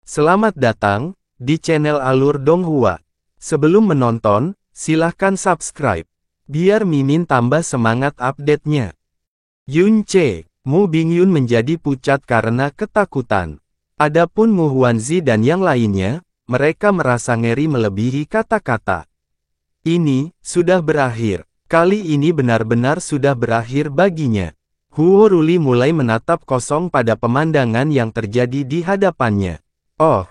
Selamat datang di channel Alur Donghua. Sebelum menonton, silahkan subscribe, biar Mimin tambah semangat update-nya. Yunche, Mu Bingyun menjadi pucat karena ketakutan. Adapun Mu Huanzi dan yang lainnya, mereka merasa ngeri melebihi kata-kata. Ini sudah berakhir. Kali ini benar-benar sudah berakhir baginya. Huo Ruli mulai menatap kosong pada pemandangan yang terjadi di hadapannya. Oh,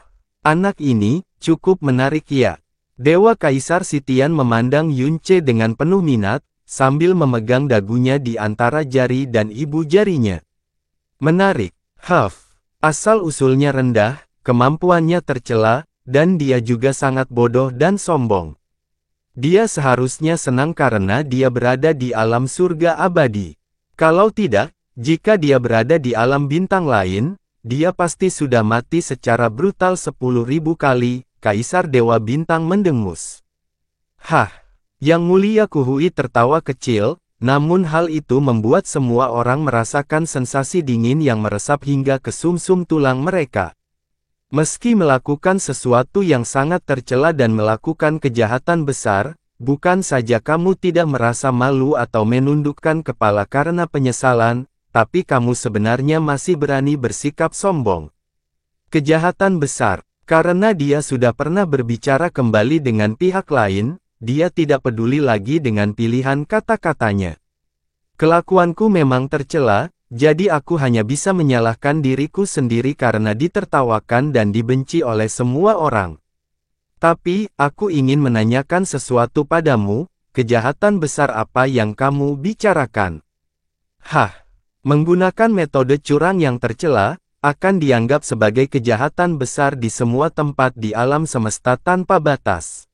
anak ini cukup menarik ya. Dewa Kaisar Sitian memandang Yunche dengan penuh minat, sambil memegang dagunya di antara jari dan ibu jarinya. Menarik, asal-usulnya rendah, kemampuannya tercela, dan dia juga sangat bodoh dan sombong. Dia seharusnya senang karena dia berada di alam surga abadi. Kalau tidak, jika dia berada di alam bintang lain, dia pasti sudah mati secara brutal 10.000 kali, Kaisar Dewa Bintang mendengus. Yang Mulia Kuhui tertawa kecil, namun hal itu membuat semua orang merasakan sensasi dingin yang meresap hingga ke sumsum tulang mereka. Meski melakukan sesuatu yang sangat tercela dan melakukan kejahatan besar, bukan saja kamu tidak merasa malu atau menundukkan kepala karena penyesalan, tapi kamu sebenarnya masih berani bersikap sombong. Kejahatan besar, karena dia sudah pernah berbicara kembali dengan pihak lain, dia tidak peduli lagi dengan pilihan kata-katanya. Kelakuanku memang tercela, jadi aku hanya bisa menyalahkan diriku sendiri karena ditertawakan dan dibenci oleh semua orang. Tapi, aku ingin menanyakan sesuatu padamu, kejahatan besar apa yang kamu bicarakan? Menggunakan metode curang yang tercela, akan dianggap sebagai kejahatan besar di semua tempat di alam semesta tanpa batas.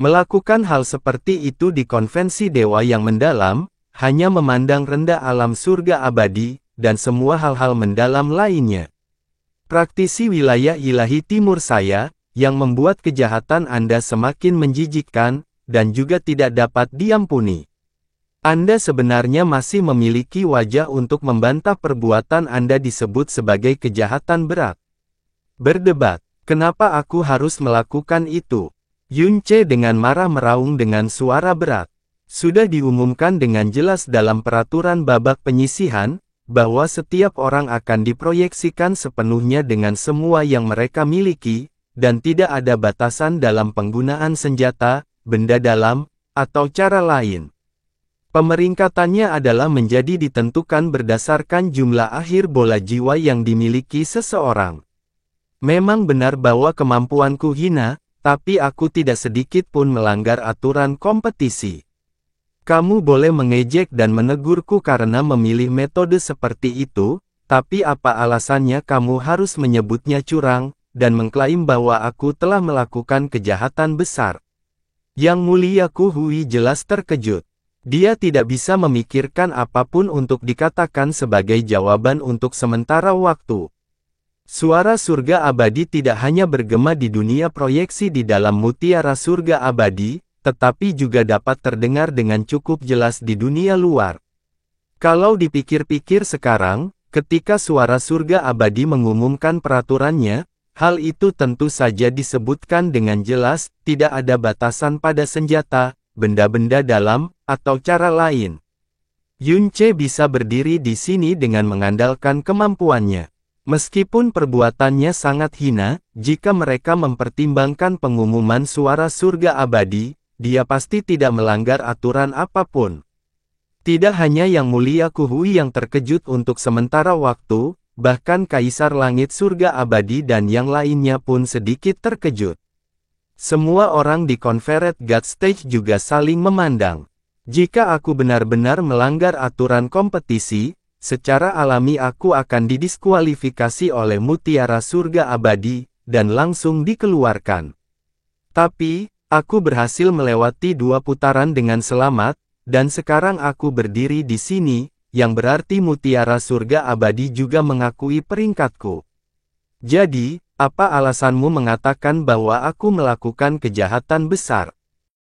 Melakukan hal seperti itu di konvensi dewa yang mendalam, hanya memandang rendah alam surga abadi, dan semua hal-hal mendalam lainnya. Praktisi wilayah ilahi timur saya, yang membuat kejahatan Anda semakin menjijikkan, dan juga tidak dapat diampuni. Anda sebenarnya masih memiliki wajah untuk membantah perbuatan Anda disebut sebagai kejahatan berat. Berdebat, kenapa aku harus melakukan itu? Yunche dengan marah meraung dengan suara berat. Sudah diumumkan dengan jelas dalam peraturan babak penyisihan, bahwa setiap orang akan diproyeksikan sepenuhnya dengan semua yang mereka miliki, dan tidak ada batasan dalam penggunaan senjata, benda dalam, atau cara lain. Pemeringkatannya adalah menjadi ditentukan berdasarkan jumlah akhir bola jiwa yang dimiliki seseorang. Memang benar bahwa kemampuanku hina, tapi aku tidak sedikit pun melanggar aturan kompetisi. Kamu boleh mengejek dan menegurku karena memilih metode seperti itu, tapi apa alasannya kamu harus menyebutnya curang, dan mengklaim bahwa aku telah melakukan kejahatan besar? Yang Mulia Kuhui jelas terkejut. Dia tidak bisa memikirkan apapun untuk dikatakan sebagai jawaban untuk sementara waktu. Suara surga abadi tidak hanya bergema di dunia proyeksi di dalam mutiara surga abadi, tetapi juga dapat terdengar dengan cukup jelas di dunia luar. Kalau dipikir-pikir sekarang, ketika suara surga abadi mengumumkan peraturannya, hal itu tentu saja disebutkan dengan jelas, tidak ada batasan pada senjata, benda-benda dalam, atau cara lain. Yunche bisa berdiri di sini dengan mengandalkan kemampuannya. Meskipun perbuatannya sangat hina, jika mereka mempertimbangkan pengumuman suara surga abadi, dia pasti tidak melanggar aturan apapun. Tidak hanya Yang Mulia Kuhui yang terkejut untuk sementara waktu, bahkan Kaisar Langit Surga Abadi dan yang lainnya pun sedikit terkejut. Semua orang di Confederate God Stage juga saling memandang. Jika aku benar-benar melanggar aturan kompetisi, secara alami aku akan didiskualifikasi oleh Mutiara Surga Abadi, dan langsung dikeluarkan. Tapi, aku berhasil melewati 2 putaran dengan selamat, dan sekarang aku berdiri di sini, yang berarti Mutiara Surga Abadi juga mengakui peringkatku. Jadi, apa alasanmu mengatakan bahwa aku melakukan kejahatan besar?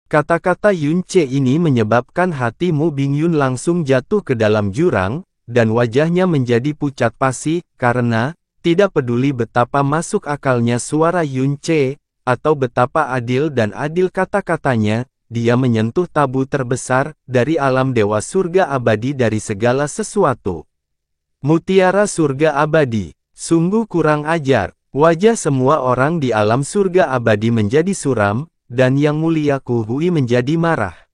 Kata-kata Yunche ini menyebabkan hati Mu Bingyun langsung jatuh ke dalam jurang, dan wajahnya menjadi pucat pasi, karena Tidak peduli betapa masuk akalnya suara Yun Che, atau betapa adil dan adil kata-katanya, dia menyentuh tabu terbesar dari alam dewa surga abadi dari segala sesuatu. Mutiara surga abadi. Sungguh kurang ajar. Wajah semua orang di alam surga abadi menjadi suram, dan Yang Mulia Kuhui menjadi marah.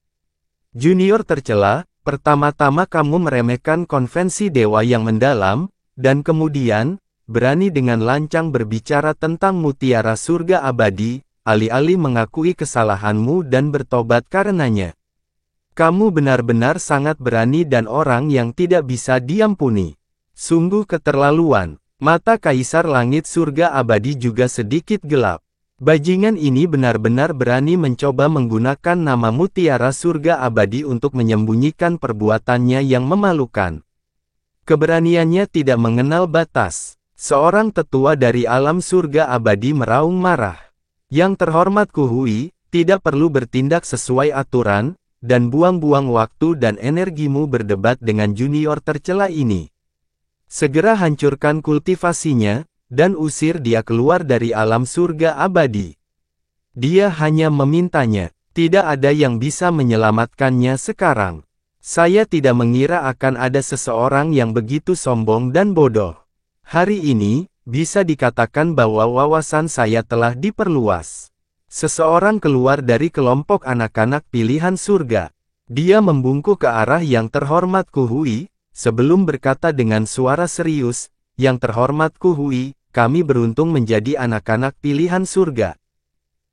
Junior tercela, pertama-tama kamu meremehkan konvensi dewa yang mendalam, dan kemudian, berani dengan lancang berbicara tentang mutiara surga abadi, alih-alih mengakui kesalahanmu dan bertobat karenanya. Kamu benar-benar sangat berani dan orang yang tidak bisa diampuni. Sungguh keterlaluan. Mata Kaisar Langit Surga Abadi juga sedikit gelap. Bajingan ini benar-benar berani mencoba menggunakan nama Mutiara Surga Abadi untuk menyembunyikan perbuatannya yang memalukan. Keberaniannya tidak mengenal batas. Seorang tetua dari alam surga abadi meraung marah. Yang terhormat Kuhui, tidak perlu bertindak sesuai aturan, dan buang-buang waktu dan energimu berdebat dengan junior tercela ini. Segera hancurkan kultivasinya, dan usir dia keluar dari alam surga abadi. Dia hanya memintanya, tidak ada yang bisa menyelamatkannya sekarang. Saya tidak mengira akan ada seseorang yang begitu sombong dan bodoh. Hari ini, bisa dikatakan bahwa wawasan saya telah diperluas. Seseorang keluar dari kelompok anak-anak pilihan surga. Dia membungkuk ke arah yang terhormat Kuhui, sebelum berkata dengan suara serius, "Yang terhormat Kuhui, kami beruntung menjadi anak-anak pilihan surga.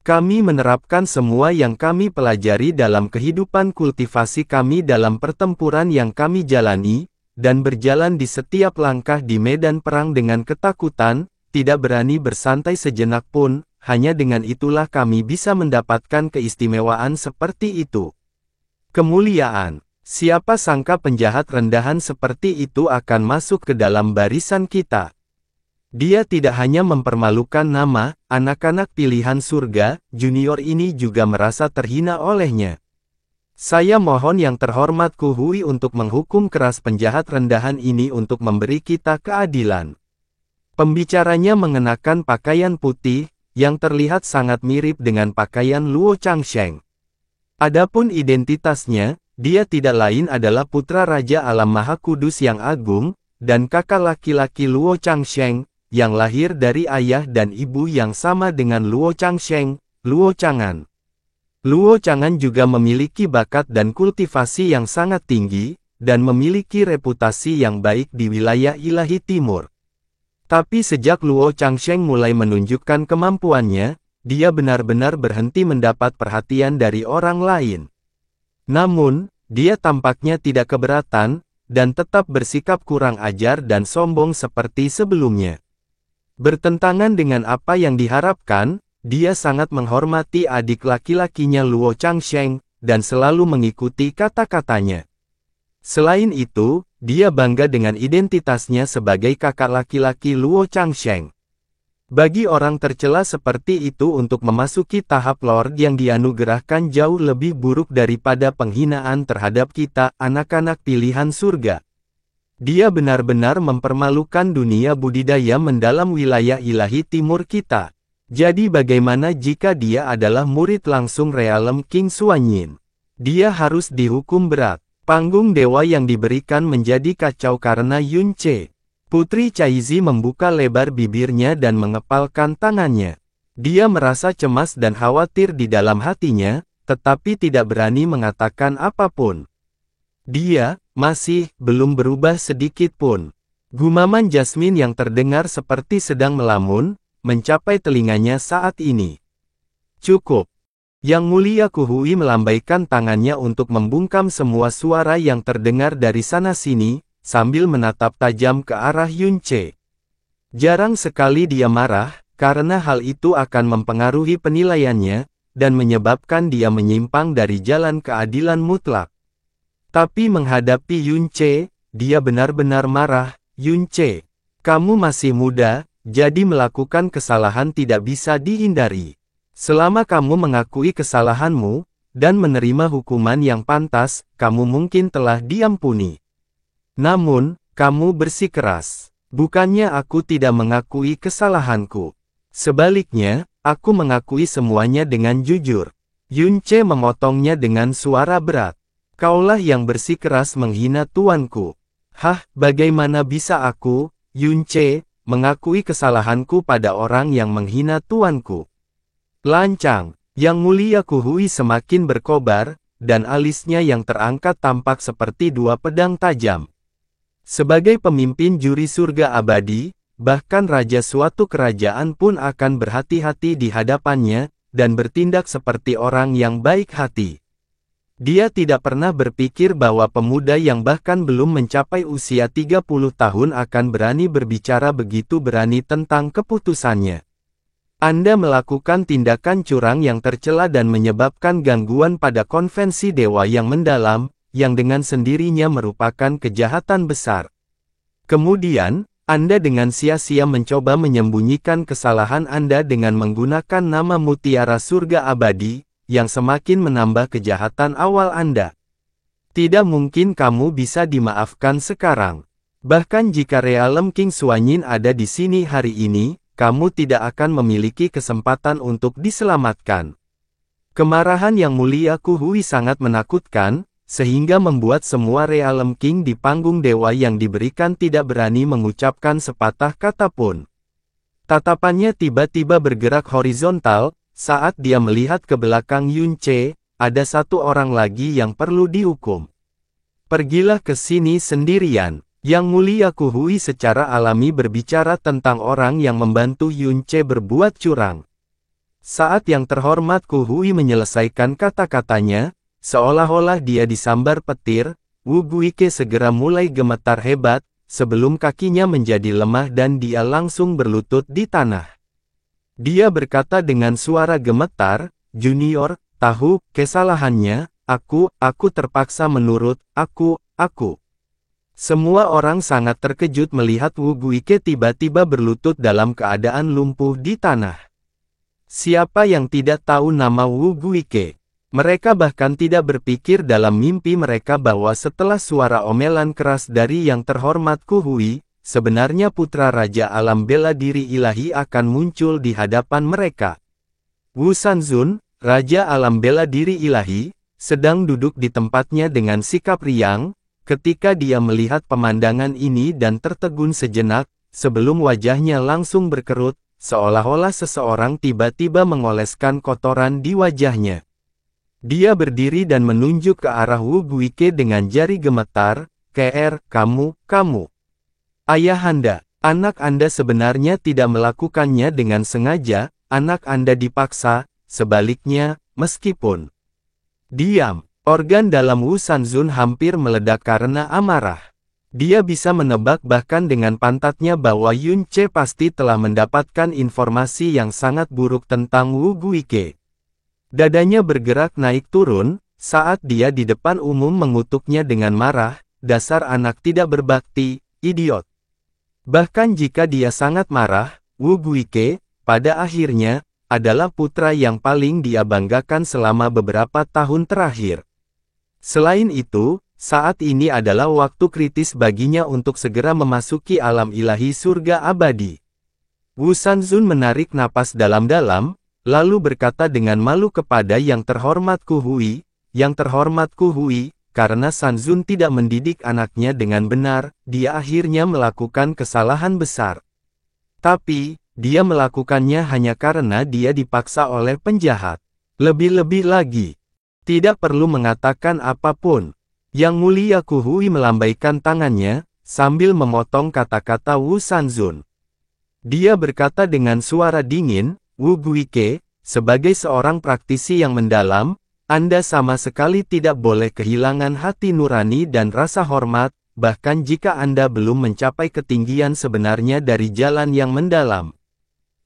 Kami menerapkan semua yang kami pelajari dalam kehidupan kultivasi kami dalam pertempuran yang kami jalani, dan berjalan di setiap langkah di medan perang dengan ketakutan, tidak berani bersantai sejenak pun, hanya dengan itulah kami bisa mendapatkan keistimewaan seperti itu. Kemuliaan. Siapa sangka penjahat rendahan seperti itu akan masuk ke dalam barisan kita. Dia tidak hanya mempermalukan nama, anak-anak pilihan surga, junior ini juga merasa terhina olehnya. Saya mohon yang terhormat Kuhui untuk menghukum keras penjahat rendahan ini untuk memberi kita keadilan." Pembicaranya mengenakan pakaian putih, yang terlihat sangat mirip dengan pakaian Luo Changsheng. Adapun identitasnya, dia tidak lain adalah putra Raja Alam Maha Kudus yang agung, dan kakak laki-laki Luo Changsheng, yang lahir dari ayah dan ibu yang sama dengan Luo Changsheng, Luo Changan. Luo Changan juga memiliki bakat dan kultivasi yang sangat tinggi, dan memiliki reputasi yang baik di wilayah ilahi timur. Tapi sejak Luo Changsheng mulai menunjukkan kemampuannya, dia benar-benar berhenti mendapat perhatian dari orang lain. Namun, dia tampaknya tidak keberatan, dan tetap bersikap kurang ajar dan sombong seperti sebelumnya. Bertentangan dengan apa yang diharapkan, dia sangat menghormati adik laki-lakinya Luo Changsheng, dan selalu mengikuti kata-katanya. Selain itu, dia bangga dengan identitasnya sebagai kakak laki-laki Luo Changsheng. Bagi orang tercela seperti itu untuk memasuki tahap Lord yang dianugerahkan jauh lebih buruk daripada penghinaan terhadap kita, anak-anak pilihan surga. Dia benar-benar mempermalukan dunia budidaya mendalam wilayah ilahi timur kita. Jadi bagaimana jika dia adalah murid langsung Realem King Xuanyin? Dia harus dihukum berat. Panggung dewa yang diberikan menjadi kacau karena Yun Che. Putri Caizi membuka lebar bibirnya dan mengepalkan tangannya. Dia merasa cemas dan khawatir di dalam hatinya, tetapi tidak berani mengatakan apapun. Dia masih belum berubah sedikit pun. Gumaman Jasmine yang terdengar seperti sedang melamun, mencapai telinganya saat ini. Cukup. Yang Mulia Kuhui melambaikan tangannya untuk membungkam semua suara yang terdengar dari sana-sini, sambil menatap tajam ke arah Yun Che. Jarang sekali dia marah, karena hal itu akan mempengaruhi penilaiannya, dan menyebabkan dia menyimpang dari jalan keadilan mutlak. Tapi menghadapi Yun Che, dia benar-benar marah. Yun Che, kamu masih muda, jadi melakukan kesalahan tidak bisa dihindari. Selama kamu mengakui kesalahanmu, dan menerima hukuman yang pantas, kamu mungkin telah diampuni. Namun, kamu bersikeras. Bukannya aku tidak mengakui kesalahanku. Sebaliknya, aku mengakui semuanya dengan jujur. Yunce memotongnya dengan suara berat. Kaulah yang bersikeras menghina tuanku. Hah, bagaimana bisa aku, Yunce, mengakui kesalahanku pada orang yang menghina tuanku? Lancang, Yang Mulia Kuhui semakin berkobar, dan alisnya yang terangkat tampak seperti dua pedang tajam. Sebagai pemimpin juri surga abadi, bahkan raja suatu kerajaan pun akan berhati-hati di hadapannya, dan bertindak seperti orang yang baik hati. Dia tidak pernah berpikir bahwa pemuda yang bahkan belum mencapai usia 30 tahun akan berani berbicara begitu berani tentang keputusannya. Anda melakukan tindakan curang yang tercela dan menyebabkan gangguan pada konvensi dewa yang mendalam, yang dengan sendirinya merupakan kejahatan besar. Kemudian, Anda dengan sia-sia mencoba menyembunyikan kesalahan Anda dengan menggunakan nama Mutiara Surga Abadi, yang semakin menambah kejahatan awal Anda. Tidak mungkin kamu bisa dimaafkan sekarang. Bahkan jika Realem King Suanyin ada di sini hari ini, kamu tidak akan memiliki kesempatan untuk diselamatkan. Kemarahan Yang Mulia Kuhui sangat menakutkan, sehingga membuat semua Realem King di panggung dewa yang diberikan tidak berani mengucapkan sepatah kata pun. Tatapannya tiba-tiba bergerak horizontal, saat dia melihat ke belakang Yunce, ada satu orang lagi yang perlu dihukum. Pergilah ke sini sendirian. Yang Mulia Kuhui secara alami berbicara tentang orang yang membantu Yunce berbuat curang. Saat Yang Terhormat Kuhui menyelesaikan kata-katanya, seolah-olah dia disambar petir, Wu Guike segera mulai gemetar hebat, sebelum kakinya menjadi lemah dan dia langsung berlutut di tanah. Dia berkata dengan suara gemetar, "Junior, tahu kesalahannya, aku terpaksa menurut, aku." Semua orang sangat terkejut melihat Wu Guike tiba-tiba berlutut dalam keadaan lumpuh di tanah. Siapa yang tidak tahu nama Wu Guike? Mereka bahkan tidak berpikir dalam mimpi mereka bahwa setelah suara omelan keras dari Yang Terhormat Kuhui, sebenarnya putra Raja Alam Bela Diri Ilahi akan muncul di hadapan mereka. Wu Sanzun, Raja Alam Bela Diri Ilahi, sedang duduk di tempatnya dengan sikap riang, ketika dia melihat pemandangan ini dan tertegun sejenak, sebelum wajahnya langsung berkerut, seolah-olah seseorang tiba-tiba mengoleskan kotoran di wajahnya. Dia berdiri dan menunjuk ke arah Wu Guike dengan jari gemetar, kamu. Ayahanda, anak Anda sebenarnya tidak melakukannya dengan sengaja, anak Anda dipaksa, sebaliknya, meskipun." Diam. Organ dalam Wu Sanzun hampir meledak karena amarah. Dia bisa menebak bahkan dengan pantatnya bahwa Yunce pasti telah mendapatkan informasi yang sangat buruk tentang Wu Guike. Dadanya bergerak naik turun, saat dia di depan umum mengutuknya dengan marah, "Dasar anak tidak berbakti, idiot." Bahkan jika dia sangat marah, Wu Guike, pada akhirnya, adalah putra yang paling dia banggakan selama beberapa tahun terakhir. Selain itu, saat ini adalah waktu kritis baginya untuk segera memasuki alam ilahi surga abadi. Wu Sanzun menarik napas dalam-dalam, lalu berkata dengan malu kepada Yang Terhormat Kuhui, "Yang Terhormat Kuhui, karena Sanzun tidak mendidik anaknya dengan benar, dia akhirnya melakukan kesalahan besar. Tapi, dia melakukannya hanya karena dia dipaksa oleh penjahat. Lebih-lebih lagi, tidak perlu mengatakan apapun." Yang Mulia Kuhui melambaikan tangannya, sambil memotong kata-kata Wu Sanzun. Dia berkata dengan suara dingin, "Wu Guike, sebagai seorang praktisi yang mendalam, Anda sama sekali tidak boleh kehilangan hati nurani dan rasa hormat, bahkan jika Anda belum mencapai ketinggian sebenarnya dari jalan yang mendalam.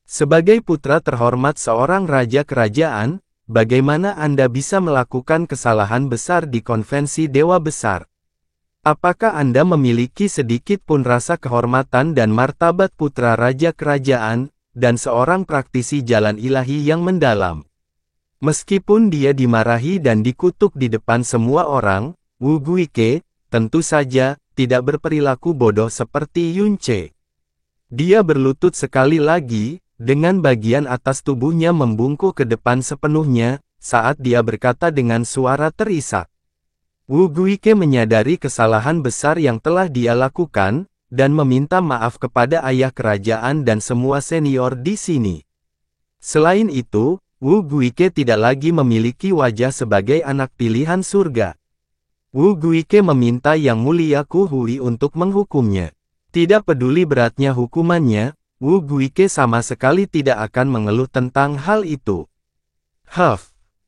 Sebagai putra terhormat seorang raja kerajaan, bagaimana Anda bisa melakukan kesalahan besar di konvensi Dewa Besar? Apakah Anda memiliki sedikit pun rasa kehormatan dan martabat putra raja kerajaan, dan seorang praktisi jalan ilahi yang mendalam?" Meskipun dia dimarahi dan dikutuk di depan semua orang, Wu Guike, tentu saja, tidak berperilaku bodoh seperti Yunce. Dia berlutut sekali lagi, dengan bagian atas tubuhnya membungkuk ke depan sepenuhnya, saat dia berkata dengan suara terisak. Wu Guike menyadari kesalahan besar yang telah dia lakukan, dan meminta maaf kepada ayah kerajaan dan semua senior di sini. Selain itu, Wu Guike tidak lagi memiliki wajah sebagai anak pilihan surga. Wu Guike meminta Yang Mulia Ku Hui untuk menghukumnya. Tidak peduli beratnya hukumannya, Wu Guike sama sekali tidak akan mengeluh tentang hal itu.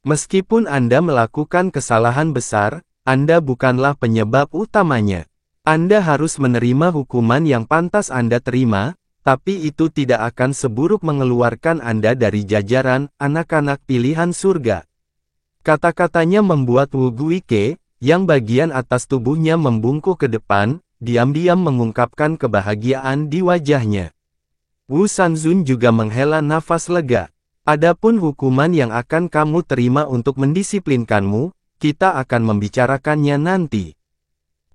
Meskipun Anda melakukan kesalahan besar, Anda bukanlah penyebab utamanya. Anda harus menerima hukuman yang pantas Anda terima, tapi itu tidak akan seburuk mengeluarkan Anda dari jajaran anak-anak pilihan surga. Kata-katanya membuat Wu Guike, yang bagian atas tubuhnya membungkuk ke depan, diam-diam mengungkapkan kebahagiaan di wajahnya. Wu Sanzun juga menghela nafas lega. Adapun hukuman yang akan kamu terima untuk mendisiplinkanmu, kita akan membicarakannya nanti.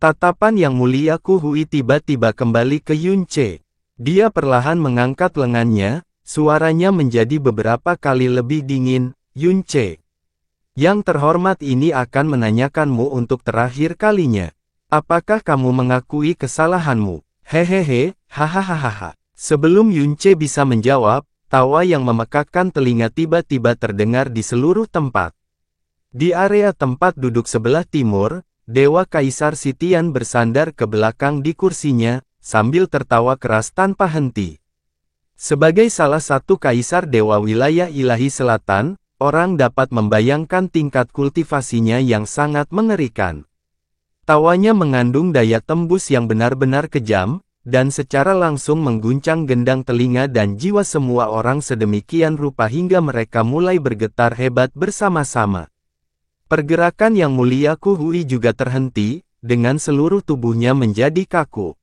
Tatapan Yang Mulia Ku Hui tiba-tiba kembali ke Yunce. Dia perlahan mengangkat lengannya, suaranya menjadi beberapa kali lebih dingin. Yunce, yang terhormat ini akan menanyakanmu untuk terakhir kalinya. Apakah kamu mengakui kesalahanmu? Hehehe, hahaha. Sebelum Yunce bisa menjawab, tawa yang memekakkan telinga tiba-tiba terdengar di seluruh tempat. Di area tempat duduk sebelah timur, Dewa Kaisar Sitian bersandar ke belakang di kursinya, sambil tertawa keras tanpa henti. Sebagai salah satu kaisar Dewa Wilayah Ilahi Selatan, orang dapat membayangkan tingkat kultivasinya yang sangat mengerikan. Tawanya mengandung daya tembus yang benar-benar kejam, dan secara langsung mengguncang gendang telinga dan jiwa semua orang sedemikian rupa hingga mereka mulai bergetar hebat bersama-sama. Pergerakan Yang Mulia Ku Hui juga terhenti, dengan seluruh tubuhnya menjadi kaku.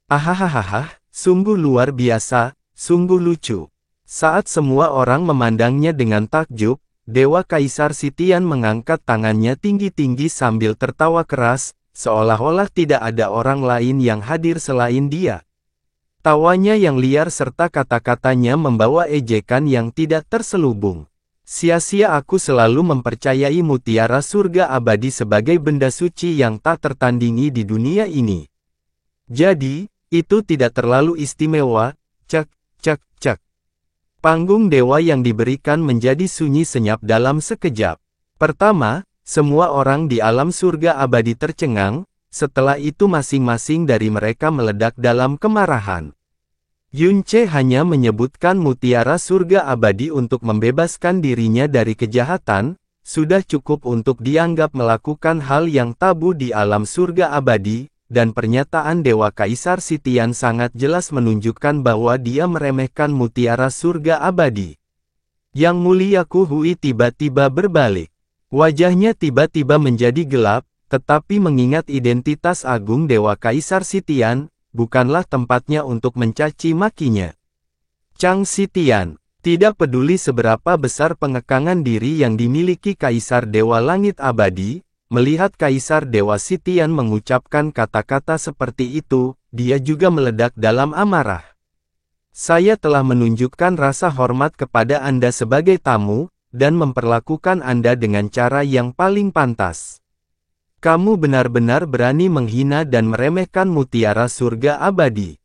Ahahaha, sungguh luar biasa, sungguh lucu. Saat semua orang memandangnya dengan takjub, Dewa Kaisar Sitian mengangkat tangannya tinggi-tinggi sambil tertawa keras, seolah-olah tidak ada orang lain yang hadir selain dia. Tawanya yang liar serta kata-katanya membawa ejekan yang tidak terselubung. Sia-sia aku selalu mempercayai mutiara surga abadi sebagai benda suci yang tak tertandingi di dunia ini. Jadi, itu tidak terlalu istimewa, cek. Panggung dewa yang diberikan menjadi sunyi senyap dalam sekejap. Pertama, semua orang di alam surga abadi tercengang, setelah itu masing-masing dari mereka meledak dalam kemarahan. Yunce hanya menyebutkan mutiara surga abadi untuk membebaskan dirinya dari kejahatan, sudah cukup untuk dianggap melakukan hal yang tabu di alam surga abadi, dan pernyataan Dewa Kaisar Sitian sangat jelas menunjukkan bahwa dia meremehkan mutiara surga abadi. Yang Mulia Ku Hui tiba-tiba berbalik. Wajahnya tiba-tiba menjadi gelap, tetapi mengingat identitas agung Dewa Kaisar Sitian, bukanlah tempatnya untuk mencaci makinya. Chang Sitian, tidak peduli seberapa besar pengekangan diri yang dimiliki Kaisar Dewa Langit Abadi, melihat Kaisar Dewa Sitian mengucapkan kata-kata seperti itu, dia juga meledak dalam amarah. Saya telah menunjukkan rasa hormat kepada Anda sebagai tamu, dan memperlakukan Anda dengan cara yang paling pantas. Kamu benar-benar berani menghina dan meremehkan mutiara surga abadi.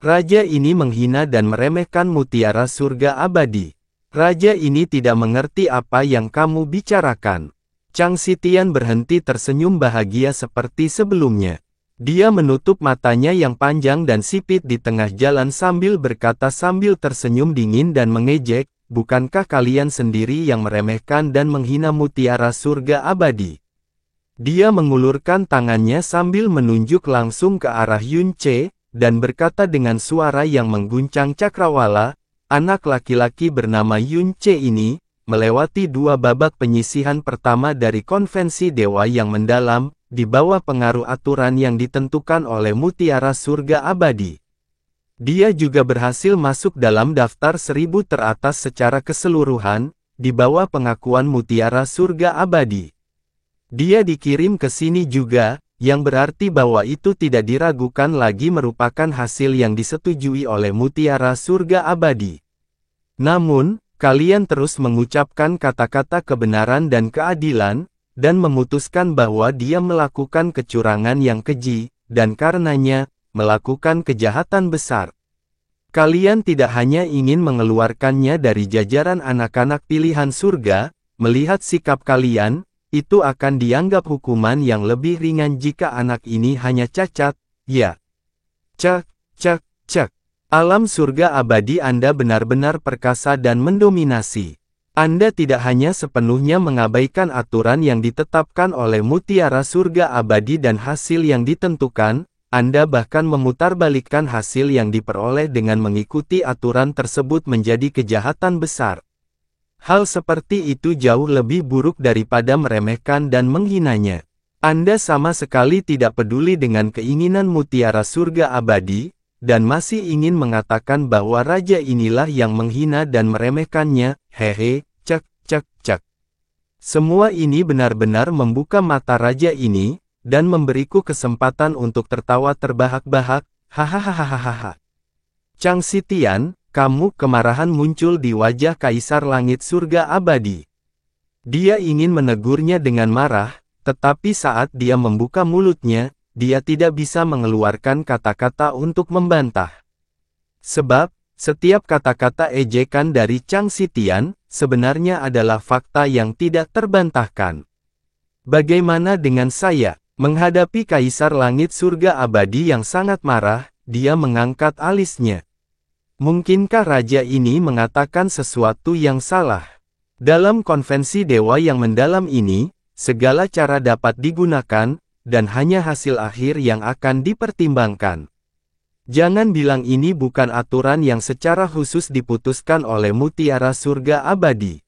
Raja ini menghina dan meremehkan mutiara surga abadi. Raja ini tidak mengerti apa yang kamu bicarakan. Chang Sitian berhenti tersenyum bahagia seperti sebelumnya. Dia menutup matanya yang panjang dan sipit di tengah jalan sambil berkata sambil tersenyum dingin dan mengejek, bukankah kalian sendiri yang meremehkan dan menghina mutiara surga abadi? Dia mengulurkan tangannya sambil menunjuk langsung ke arah Yunce, dan berkata dengan suara yang mengguncang cakrawala, anak laki-laki bernama Yunce ini, melewati dua babak penyisihan pertama dari konvensi dewa yang mendalam, di bawah pengaruh aturan yang ditentukan oleh mutiara surga abadi. Dia juga berhasil masuk dalam daftar 1000 teratas secara keseluruhan, di bawah pengakuan mutiara surga abadi. Dia dikirim ke sini juga, yang berarti bahwa itu tidak diragukan lagi merupakan hasil yang disetujui oleh mutiara surga abadi. Namun, kalian terus mengucapkan kata-kata kebenaran dan keadilan, dan memutuskan bahwa dia melakukan kecurangan yang keji, dan karenanya, melakukan kejahatan besar. Kalian tidak hanya ingin mengeluarkannya dari jajaran anak-anak pilihan surga, melihat sikap kalian, itu akan dianggap hukuman yang lebih ringan jika anak ini hanya cacat, ya. Cek, cek, cek. Alam surga abadi Anda benar-benar perkasa dan mendominasi. Anda tidak hanya sepenuhnya mengabaikan aturan yang ditetapkan oleh mutiara surga abadi dan hasil yang ditentukan, Anda bahkan memutarbalikkan hasil yang diperoleh dengan mengikuti aturan tersebut menjadi kejahatan besar. Hal seperti itu jauh lebih buruk daripada meremehkan dan menghinanya. Anda sama sekali tidak peduli dengan keinginan mutiara surga abadi, dan masih ingin mengatakan bahwa raja inilah yang menghina dan meremehkannya, hehe, cek, cek, cek. Semua ini benar-benar membuka mata raja ini, dan memberiku kesempatan untuk tertawa terbahak-bahak, hahaha. Chang Xitian, kamu, kemarahan muncul di wajah Kaisar Langit Surga Abadi. Dia ingin menegurnya dengan marah, tetapi saat dia membuka mulutnya, dia tidak bisa mengeluarkan kata-kata untuk membantah. Sebab, setiap kata-kata ejekan dari Chang Xitian, sebenarnya adalah fakta yang tidak terbantahkan. Bagaimana dengan saya? Menghadapi Kaisar Langit Surga Abadi yang sangat marah, dia mengangkat alisnya. Mungkinkah raja ini mengatakan sesuatu yang salah? Dalam konvensi dewa yang mendalam ini, segala cara dapat digunakan, dan hanya hasil akhir yang akan dipertimbangkan. Jangan bilang ini bukan aturan yang secara khusus diputuskan oleh mutiara surga abadi.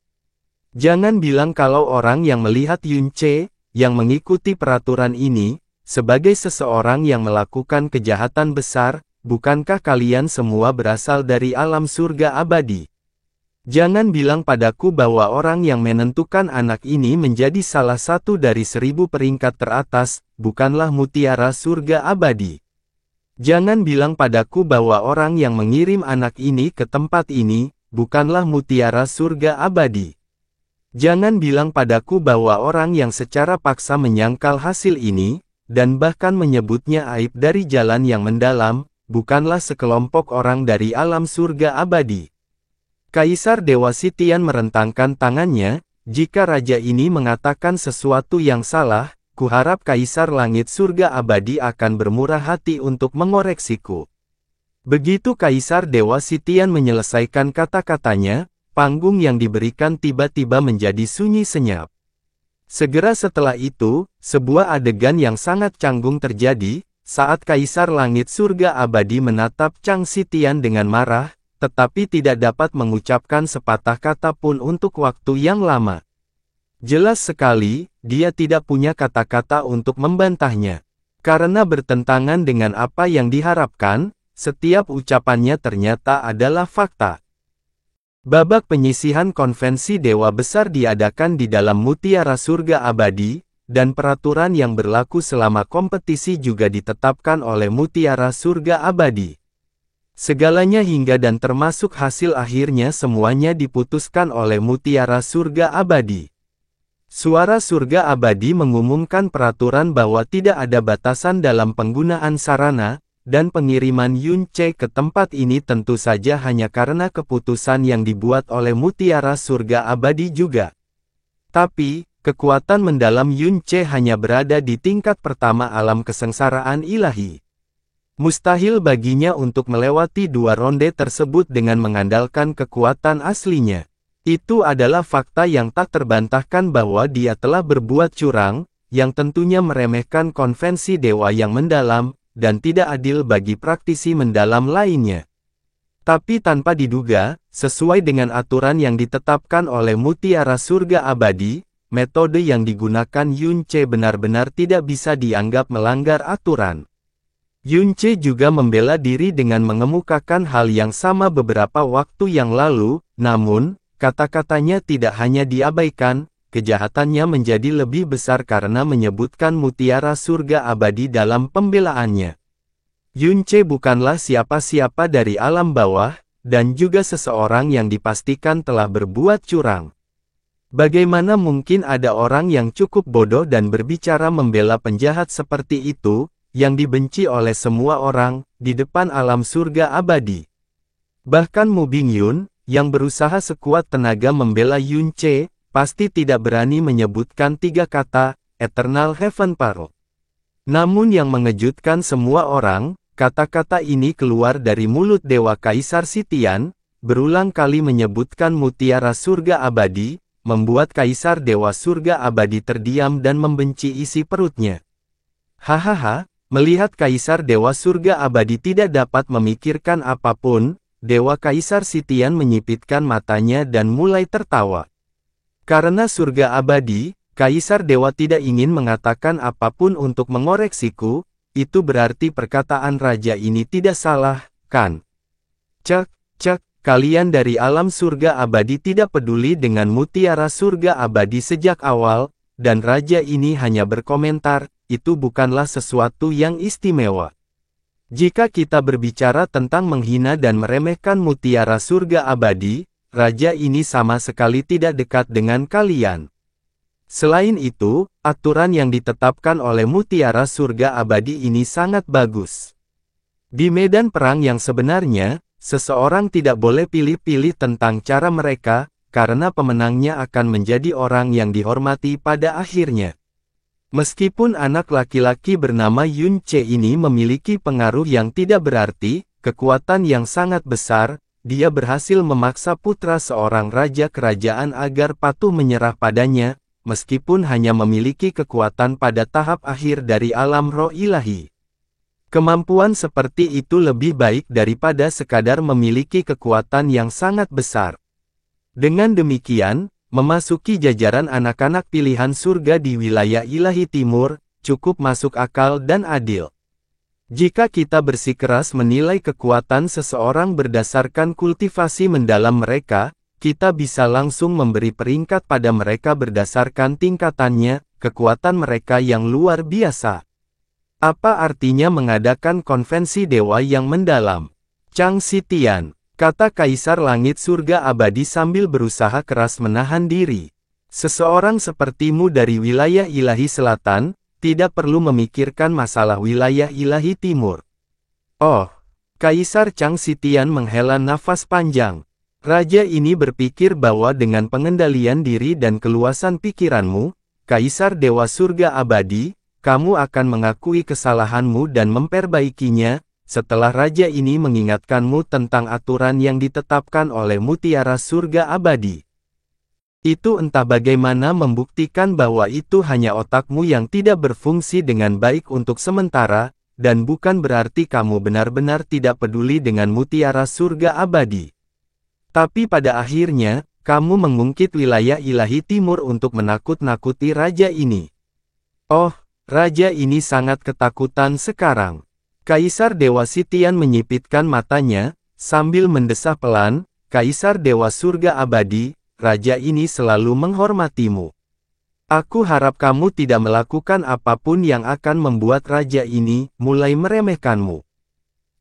Jangan bilang kalau orang yang melihat Yun Ce, yang mengikuti peraturan ini, sebagai seseorang yang melakukan kejahatan besar, bukankah kalian semua berasal dari alam surga abadi? Jangan bilang padaku bahwa orang yang menentukan anak ini menjadi salah satu dari 1000 peringkat teratas, bukanlah mutiara surga abadi. Jangan bilang padaku bahwa orang yang mengirim anak ini ke tempat ini, bukanlah mutiara surga abadi. Jangan bilang padaku bahwa orang yang secara paksa menyangkal hasil ini, dan bahkan menyebutnya aib dari jalan yang mendalam, bukanlah sekelompok orang dari alam surga abadi. Kaisar Dewa Xitian merentangkan tangannya, jika raja ini mengatakan sesuatu yang salah, kuharap Kaisar Langit Surga Abadi akan bermurah hati untuk mengoreksiku. Begitu Kaisar Dewa Xitian menyelesaikan kata-katanya, panggung yang diberikan tiba-tiba menjadi sunyi senyap. Segera setelah itu, sebuah adegan yang sangat canggung terjadi, saat Kaisar Langit Surga Abadi menatap Chang Xitian dengan marah, tetapi tidak dapat mengucapkan sepatah kata pun untuk waktu yang lama. Jelas sekali, dia tidak punya kata-kata untuk membantahnya. Karena bertentangan dengan apa yang diharapkan, setiap ucapannya ternyata adalah fakta. Babak penyisihan konvensi Dewa Besar diadakan di dalam Mutiara Surga Abadi, dan peraturan yang berlaku selama kompetisi juga ditetapkan oleh Mutiara Surga Abadi. Segalanya hingga dan termasuk hasil akhirnya semuanya diputuskan oleh Mutiara Surga Abadi. Suara Surga Abadi mengumumkan peraturan bahwa tidak ada batasan dalam penggunaan sarana, dan pengiriman Yun Ce ke tempat ini tentu saja hanya karena keputusan yang dibuat oleh Mutiara Surga Abadi juga. Tapi, kekuatan mendalam Yun Ce hanya berada di tingkat pertama alam kesengsaraan ilahi. Mustahil baginya untuk melewati 2 ronde tersebut dengan mengandalkan kekuatan aslinya. Itu adalah fakta yang tak terbantahkan bahwa dia telah berbuat curang, yang tentunya meremehkan konvensi dewa yang mendalam, dan tidak adil bagi praktisi mendalam lainnya. Tapi tanpa diduga, sesuai dengan aturan yang ditetapkan oleh Mutiara Surga Abadi, metode yang digunakan Yun Ce benar-benar tidak bisa dianggap melanggar aturan. Yun Ce juga membela diri dengan mengemukakan hal yang sama beberapa waktu yang lalu, namun, kata-katanya tidak hanya diabaikan, kejahatannya menjadi lebih besar karena menyebutkan mutiara surga abadi dalam pembelaannya. Yunce bukanlah siapa-siapa dari alam bawah, dan juga seseorang yang dipastikan telah berbuat curang. Bagaimana mungkin ada orang yang cukup bodoh dan berbicara membela penjahat seperti itu, yang dibenci oleh semua orang, di depan alam surga abadi? Bahkan Mu Bingyun, yang berusaha sekuat tenaga membela Yunce, pasti tidak berani menyebutkan 3 kata, Eternal Heaven Pearl. Namun yang mengejutkan semua orang, kata-kata ini keluar dari mulut Dewa Kaisar Sitian, berulang kali menyebutkan mutiara surga abadi, membuat Kaisar Dewa Surga Abadi terdiam dan membenci isi perutnya. Hahaha, melihat Kaisar Dewa Surga Abadi tidak dapat memikirkan apapun, Dewa Kaisar Sitian menyipitkan matanya dan mulai tertawa. Karena surga abadi, Kaisar Dewa tidak ingin mengatakan apapun untuk mengoreksiku, itu berarti perkataan raja ini tidak salah, kan? Cek, kalian dari alam surga abadi tidak peduli dengan mutiara surga abadi sejak awal, dan raja ini hanya berkomentar, itu bukanlah sesuatu yang istimewa. Jika kita berbicara tentang menghina dan meremehkan mutiara surga abadi, raja ini sama sekali tidak dekat dengan kalian. Selain itu, aturan yang ditetapkan oleh mutiara surga abadi ini sangat bagus. Di medan perang yang sebenarnya, seseorang tidak boleh pilih-pilih tentang cara mereka, karena pemenangnya akan menjadi orang yang dihormati pada akhirnya. Meskipun anak laki-laki bernama Yunce ini memiliki pengaruh yang tidak berarti, kekuatan yang sangat besar, dia berhasil memaksa putra seorang raja kerajaan agar patuh menyerah padanya, meskipun hanya memiliki kekuatan pada tahap akhir dari alam roh ilahi. Kemampuan seperti itu lebih baik daripada sekadar memiliki kekuatan yang sangat besar. Dengan demikian, memasuki jajaran anak-anak pilihan surga di wilayah ilahi timur, cukup masuk akal dan adil. Jika kita bersikeras menilai kekuatan seseorang berdasarkan kultivasi mendalam mereka, kita bisa langsung memberi peringkat pada mereka berdasarkan tingkatannya, kekuatan mereka yang luar biasa. Apa artinya mengadakan konvensi dewa yang mendalam? Chang Sitian, kata Kaisar Langit Surga Abadi sambil berusaha keras menahan diri. Seseorang sepertimu dari wilayah ilahi selatan, tidak perlu memikirkan masalah wilayah ilahi timur. Oh, Kaisar Chang Sitian menghela nafas panjang. Raja ini berpikir bahwa dengan pengendalian diri dan keluasan pikiranmu, Kaisar Dewa Surga Abadi, kamu akan mengakui kesalahanmu dan memperbaikinya, setelah raja ini mengingatkanmu tentang aturan yang ditetapkan oleh mutiara surga abadi. Itu entah bagaimana membuktikan bahwa itu hanya otakmu yang tidak berfungsi dengan baik untuk sementara, dan bukan berarti kamu benar-benar tidak peduli dengan mutiara surga abadi. Tapi pada akhirnya, kamu mengungkit wilayah ilahi timur untuk menakut-nakuti raja ini. Oh, raja ini sangat ketakutan sekarang. Kaisar Dewa Sitian menyipitkan matanya, sambil mendesah pelan, Kaisar Dewa Surga Abadi, raja ini selalu menghormatimu. Aku harap kamu tidak melakukan apapun yang akan membuat raja ini mulai meremehkanmu.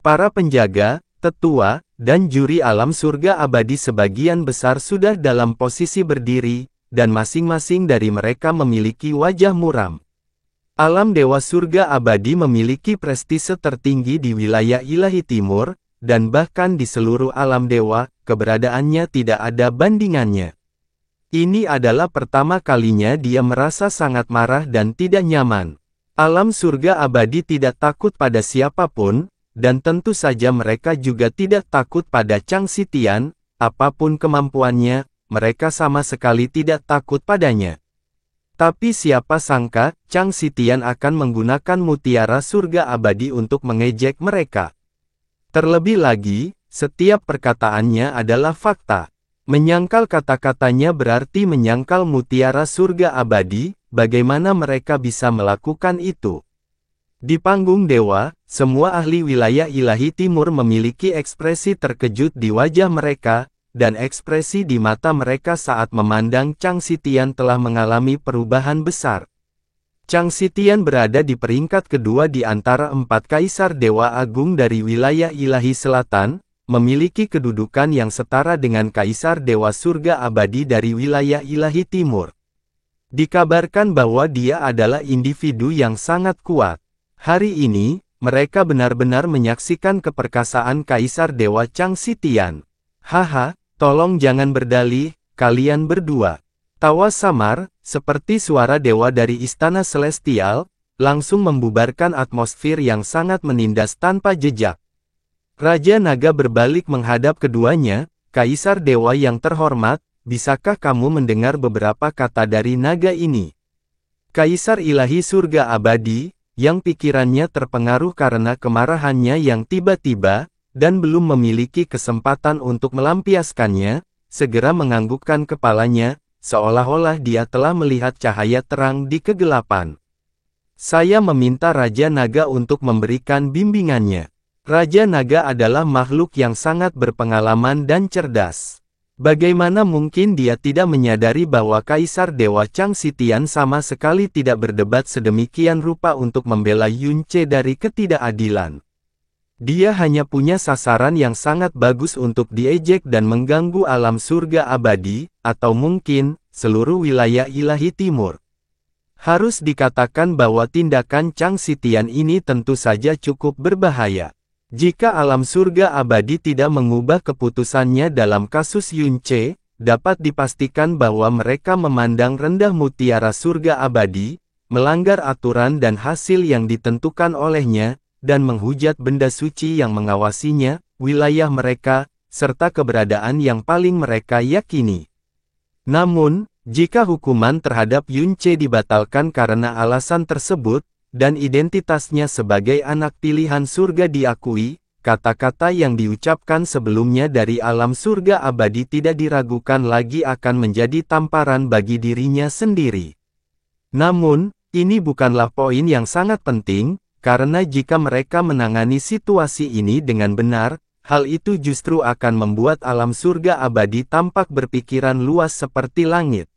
Para penjaga, tetua, dan juri alam surga abadi sebagian besar sudah dalam posisi berdiri, dan masing-masing dari mereka memiliki wajah muram. Alam Dewa Surga Abadi memiliki prestise tertinggi di wilayah ilahi timur, dan bahkan di seluruh alam dewa, keberadaannya tidak ada bandingannya. Ini adalah pertama kalinya dia merasa sangat marah dan tidak nyaman. Alam surga abadi tidak takut pada siapapun, dan tentu saja mereka juga tidak takut pada Chang Sitian, apapun kemampuannya, mereka sama sekali tidak takut padanya. Tapi siapa sangka, Chang Sitian akan menggunakan mutiara surga abadi untuk mengejek mereka. Terlebih lagi, setiap perkataannya adalah fakta. Menyangkal kata-katanya berarti menyangkal mutiara surga abadi, bagaimana mereka bisa melakukan itu? Di panggung dewa, semua ahli wilayah ilahi timur memiliki ekspresi terkejut di wajah mereka, dan ekspresi di mata mereka saat memandang Chang Xitian telah mengalami perubahan besar. Chang Xitian berada di peringkat kedua di antara 4 kaisar dewa agung dari wilayah ilahi selatan, memiliki kedudukan yang setara dengan kaisar dewa surga abadi dari wilayah ilahi timur. Dikabarkan bahwa dia adalah individu yang sangat kuat. Hari ini, mereka benar-benar menyaksikan keperkasaan kaisar dewa Chang Xitian. Haha. Tolong jangan berdalih, kalian berdua. Tawa samar, seperti suara dewa dari istana celestial, langsung membubarkan atmosfer yang sangat menindas tanpa jejak. Raja Naga berbalik menghadap keduanya, Kaisar Dewa yang terhormat, bisakah kamu mendengar beberapa kata dari naga ini? Kaisar ilahi surga abadi, yang pikirannya terpengaruh karena kemarahannya yang tiba-tiba, dan belum memiliki kesempatan untuk melampiaskannya, segera menganggukkan kepalanya, seolah-olah dia telah melihat cahaya terang di kegelapan. Saya meminta Raja Naga untuk memberikan bimbingannya. Raja Naga adalah makhluk yang sangat berpengalaman dan cerdas. Bagaimana mungkin dia tidak menyadari bahwa Kaisar Dewa Chang Xitian sama sekali tidak berdebat sedemikian rupa untuk membela Yun Ce dari ketidakadilan. Dia hanya punya sasaran yang sangat bagus untuk diejek dan mengganggu alam surga abadi, atau mungkin, seluruh wilayah ilahi timur. Harus dikatakan bahwa tindakan Chang Xitian ini tentu saja cukup berbahaya. Jika alam surga abadi tidak mengubah keputusannya dalam kasus Yun Ce, dapat dipastikan bahwa mereka memandang rendah mutiara surga abadi, melanggar aturan dan hasil yang ditentukan olehnya, dan menghujat benda suci yang mengawasinya, wilayah mereka, serta keberadaan yang paling mereka yakini. Namun, jika hukuman terhadap Yun Ce dibatalkan karena alasan tersebut, dan identitasnya sebagai anak pilihan surga diakui, kata-kata yang diucapkan sebelumnya dari alam surga abadi tidak diragukan lagi akan menjadi tamparan bagi dirinya sendiri. Namun, ini bukanlah poin yang sangat penting, karena jika mereka menangani situasi ini dengan benar, hal itu justru akan membuat alam surga abadi tampak berpikiran luas seperti langit.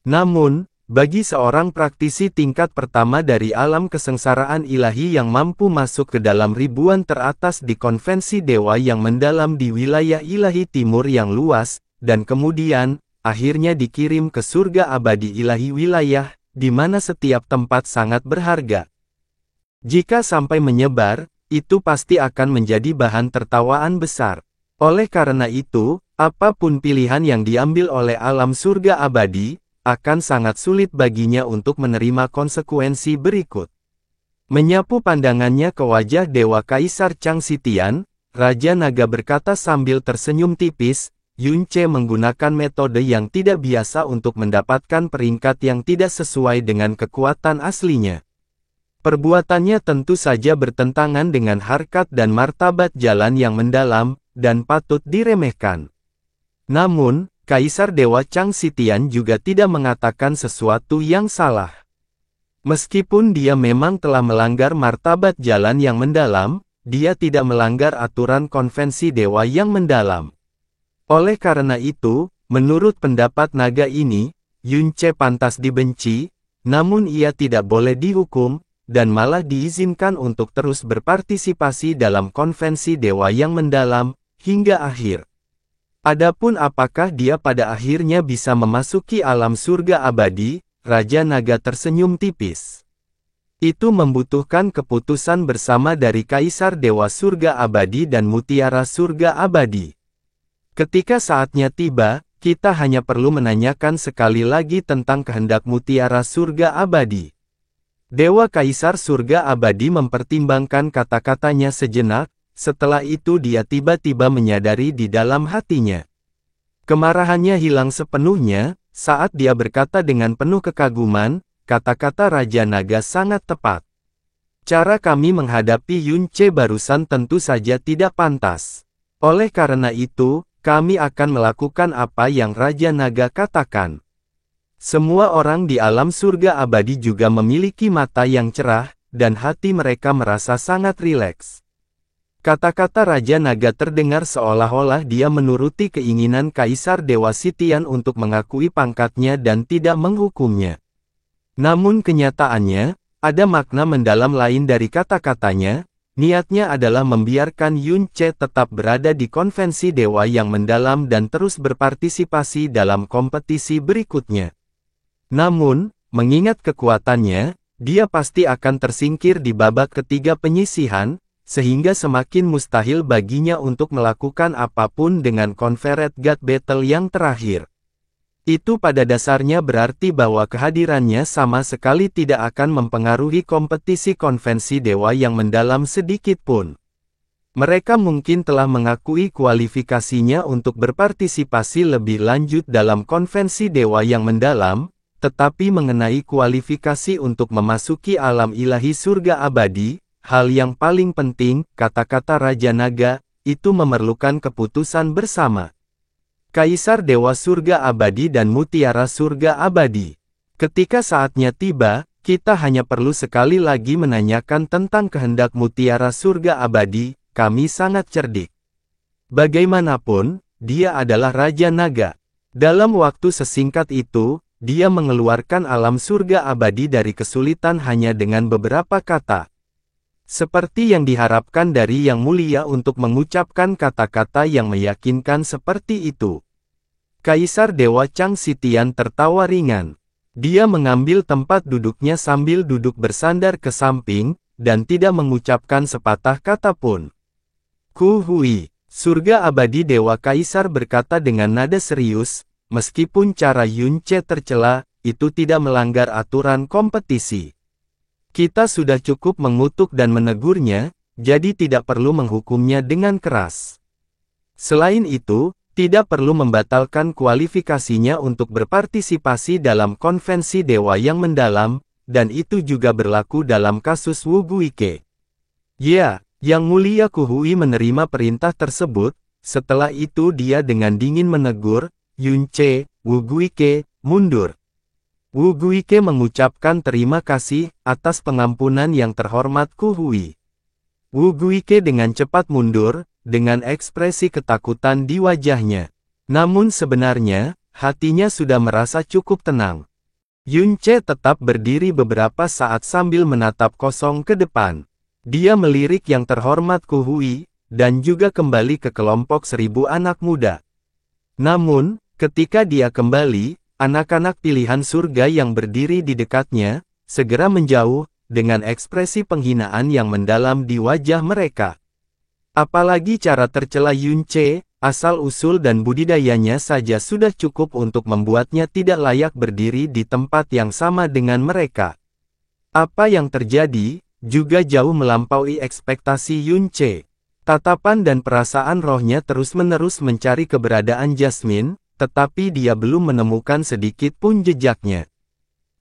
Namun, bagi seorang praktisi tingkat pertama dari alam kesengsaraan ilahi yang mampu masuk ke dalam ribuan teratas di konvensi dewa yang mendalam di wilayah ilahi timur yang luas, dan kemudian, akhirnya dikirim ke surga abadi ilahi wilayah, di mana setiap tempat sangat berharga. Jika sampai menyebar, itu pasti akan menjadi bahan tertawaan besar. Oleh karena itu, apapun pilihan yang diambil oleh alam surga abadi, akan sangat sulit baginya untuk menerima konsekuensi berikut. Menyapu pandangannya ke wajah Dewa Kaisar Chang Xitian, Raja Naga berkata sambil tersenyum tipis, Yun Ce menggunakan metode yang tidak biasa untuk mendapatkan peringkat yang tidak sesuai dengan kekuatan aslinya. Perbuatannya tentu saja bertentangan dengan harkat dan martabat jalan yang mendalam, dan patut diremehkan. Namun, Kaisar Dewa Chang Xitian juga tidak mengatakan sesuatu yang salah. Meskipun dia memang telah melanggar martabat jalan yang mendalam, dia tidak melanggar aturan konvensi dewa yang mendalam. Oleh karena itu, menurut pendapat naga ini, Yun Ce pantas dibenci, namun ia tidak boleh dihukum, dan malah diizinkan untuk terus berpartisipasi dalam konvensi dewa yang mendalam, hingga akhir. Adapun apakah dia pada akhirnya bisa memasuki alam surga abadi, Raja Naga tersenyum tipis. Itu membutuhkan keputusan bersama dari Kaisar Dewa Surga Abadi dan Mutiara Surga Abadi. Ketika saatnya tiba, kita hanya perlu menanyakan sekali lagi tentang kehendak Mutiara Surga Abadi. Dewa Kaisar Surga Abadi mempertimbangkan kata-katanya sejenak. Setelah itu dia tiba-tiba menyadari di dalam hatinya. Kemarahannya hilang sepenuhnya, saat dia berkata dengan penuh kekaguman, kata-kata Raja Naga sangat tepat. Cara kami menghadapi Yun Ce barusan tentu saja tidak pantas. Oleh karena itu, kami akan melakukan apa yang Raja Naga katakan. Semua orang di alam surga abadi juga memiliki mata yang cerah, dan hati mereka merasa sangat rileks. Kata-kata Raja Naga terdengar seolah-olah dia menuruti keinginan Kaisar Dewa Sitian untuk mengakui pangkatnya dan tidak menghukumnya. Namun kenyataannya, ada makna mendalam lain dari kata-katanya. Niatnya adalah membiarkan Yun Ce tetap berada di konvensi dewa yang mendalam dan terus berpartisipasi dalam kompetisi berikutnya. Namun, mengingat kekuatannya, dia pasti akan tersingkir di babak ketiga penyisihan, sehingga semakin mustahil baginya untuk melakukan apapun dengan Confederate God Battle yang terakhir. Itu pada dasarnya berarti bahwa kehadirannya sama sekali tidak akan mempengaruhi kompetisi konvensi dewa yang mendalam sedikit pun. Mereka mungkin telah mengakui kualifikasinya untuk berpartisipasi lebih lanjut dalam konvensi dewa yang mendalam, tetapi mengenai kualifikasi untuk memasuki alam ilahi surga abadi, hal yang paling penting, kata-kata Raja Naga, itu memerlukan keputusan bersama. Kaisar Dewa Surga Abadi dan Mutiara Surga Abadi. Ketika saatnya tiba, kita hanya perlu sekali lagi menanyakan tentang kehendak Mutiara Surga Abadi, kami sangat cerdik. Bagaimanapun, dia adalah Raja Naga. Dalam waktu sesingkat itu, dia mengeluarkan alam surga abadi dari kesulitan hanya dengan beberapa kata. Seperti yang diharapkan dari Yang Mulia untuk mengucapkan kata-kata yang meyakinkan seperti itu. Kaisar Dewa Chang Sitian tertawa ringan. Dia mengambil tempat duduknya sambil duduk bersandar ke samping, dan tidak mengucapkan sepatah kata pun. Ku Hui, surga abadi Dewa Kaisar berkata dengan nada serius, meskipun cara Yun Ce tercela, itu tidak melanggar aturan kompetisi. Kita sudah cukup mengutuk dan menegurnya, jadi tidak perlu menghukumnya dengan keras. Selain itu, tidak perlu membatalkan kualifikasinya untuk berpartisipasi dalam konvensi dewa yang mendalam, dan itu juga berlaku dalam kasus Wu Guike. Ya, Yang Mulia Ku Hui menerima perintah tersebut, setelah itu dia dengan dingin menegur, Yun Ce, Wu Guike, mundur. Wu Guike mengucapkan terima kasih atas pengampunan yang terhormat Ku Hui. Wu Guike dengan cepat mundur, dengan ekspresi ketakutan di wajahnya. Namun sebenarnya, hatinya sudah merasa cukup tenang. Yun Ce tetap berdiri beberapa saat sambil menatap kosong ke depan. Dia melirik Yang Terhormat Ku Hui, dan juga kembali ke kelompok 1000 anak muda. Namun, ketika dia kembali, anak-anak pilihan surga yang berdiri di dekatnya, segera menjauh, dengan ekspresi penghinaan yang mendalam di wajah mereka. Apalagi cara tercela Yun Ce, asal-usul dan budidayanya saja sudah cukup untuk membuatnya tidak layak berdiri di tempat yang sama dengan mereka. Apa yang terjadi, juga jauh melampaui ekspektasi Yun Ce. Tatapan dan perasaan rohnya terus-menerus mencari keberadaan Jasmine, tetapi dia belum menemukan sedikit pun jejaknya.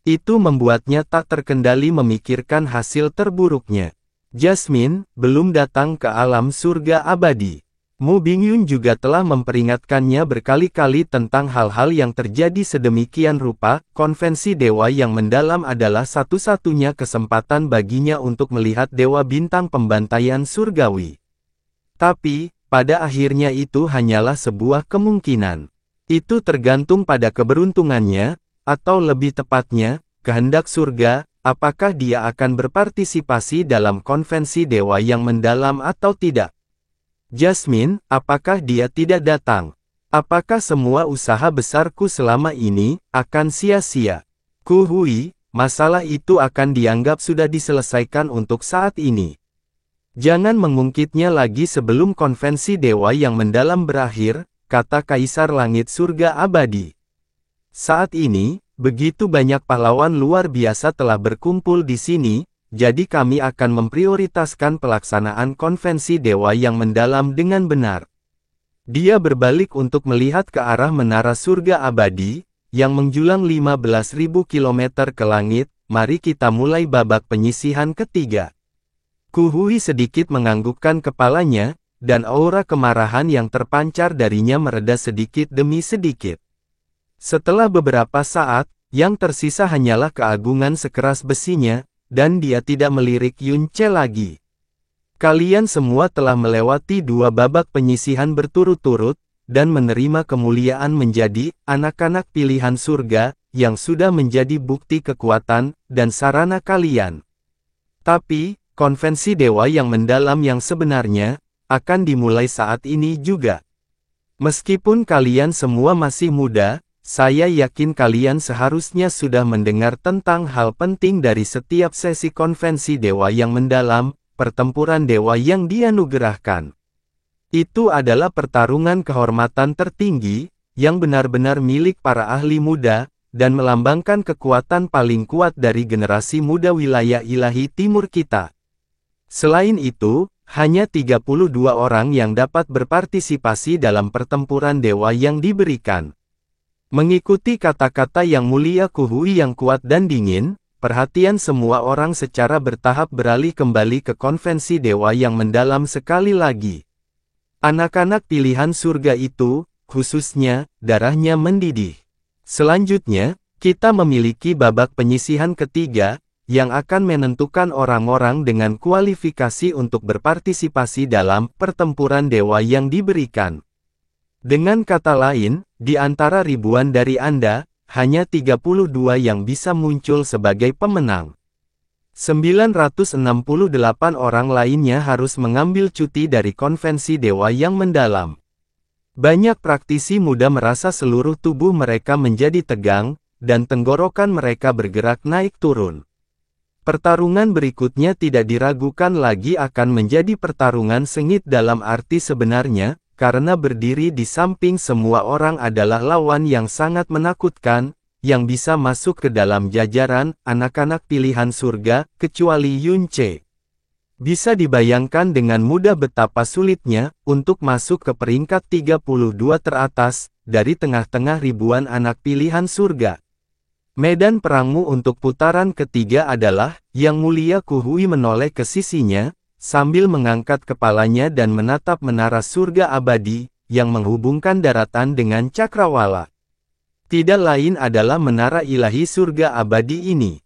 Itu membuatnya tak terkendali memikirkan hasil terburuknya. Jasmine belum datang ke alam surga abadi. Mu Bingyun juga telah memperingatkannya berkali-kali tentang hal-hal yang terjadi sedemikian rupa. Konvensi dewa yang mendalam adalah satu-satunya kesempatan baginya untuk melihat dewa bintang pembantaian surgawi. Tapi, pada akhirnya itu hanyalah sebuah kemungkinan. Itu tergantung pada keberuntungannya, atau lebih tepatnya, kehendak surga, apakah dia akan berpartisipasi dalam konvensi dewa yang mendalam atau tidak. Jasmine, apakah dia tidak datang? Apakah semua usaha besarku selama ini akan sia-sia? Ku Hui, masalah itu akan dianggap sudah diselesaikan untuk saat ini. Jangan mengungkitnya lagi sebelum konvensi dewa yang mendalam berakhir, kata Kaisar Langit Surga Abadi. Saat ini, begitu banyak pahlawan luar biasa telah berkumpul di sini, jadi kami akan memprioritaskan pelaksanaan konvensi dewa yang mendalam dengan benar. Dia berbalik untuk melihat ke arah menara surga abadi, yang menjulang 15.000 km ke langit. Mari kita mulai babak penyisihan ketiga. Ku Hui sedikit menganggukkan kepalanya, dan aura kemarahan yang terpancar darinya mereda sedikit demi sedikit. Setelah beberapa saat, yang tersisa hanyalah keagungan sekeras besinya, dan dia tidak melirik Yun Ce lagi. Kalian semua telah melewati 2 babak penyisihan berturut-turut, dan menerima kemuliaan menjadi anak-anak pilihan surga, yang sudah menjadi bukti kekuatan dan sarana kalian. Tapi, konvensi dewa yang mendalam yang sebenarnya, akan dimulai saat ini juga. Meskipun kalian semua masih muda, saya yakin kalian seharusnya sudah mendengar tentang hal penting dari setiap sesi konvensi dewa yang mendalam, pertempuran dewa yang dianugerahkan. Itu adalah pertarungan kehormatan tertinggi, yang benar-benar milik para ahli muda, dan melambangkan kekuatan paling kuat dari generasi muda wilayah ilahi timur kita. Selain itu, hanya 32 orang yang dapat berpartisipasi dalam pertempuran dewa yang diberikan. Mengikuti kata-kata yang mulia Kuhui yang kuat dan dingin, perhatian semua orang secara bertahap beralih kembali ke konvensi dewa yang mendalam sekali lagi. Anak-anak pilihan surga itu, khususnya, darahnya mendidih. Selanjutnya, kita memiliki babak penyisihan ketiga, yang akan menentukan orang-orang dengan kualifikasi untuk berpartisipasi dalam pertempuran dewa yang diberikan. Dengan kata lain, di antara ribuan dari Anda, hanya 32 yang bisa muncul sebagai pemenang. 968 orang lainnya harus mengambil cuti dari konvensi dewa yang mendalam. Banyak praktisi muda merasa seluruh tubuh mereka menjadi tegang, dan tenggorokan mereka bergerak naik turun. Pertarungan berikutnya tidak diragukan lagi akan menjadi pertarungan sengit dalam arti sebenarnya, karena berdiri di samping semua orang adalah lawan yang sangat menakutkan, yang bisa masuk ke dalam jajaran anak-anak pilihan surga, kecuali Yunce. Bisa dibayangkan dengan mudah betapa sulitnya untuk masuk ke peringkat 32 teratas, dari tengah-tengah ribuan anak pilihan surga. Medan perangmu untuk putaran ketiga adalah, Yang Mulia Kuhui menoleh ke sisinya, sambil mengangkat kepalanya dan menatap menara surga abadi, yang menghubungkan daratan dengan cakrawala. Tidak lain adalah menara ilahi surga abadi ini.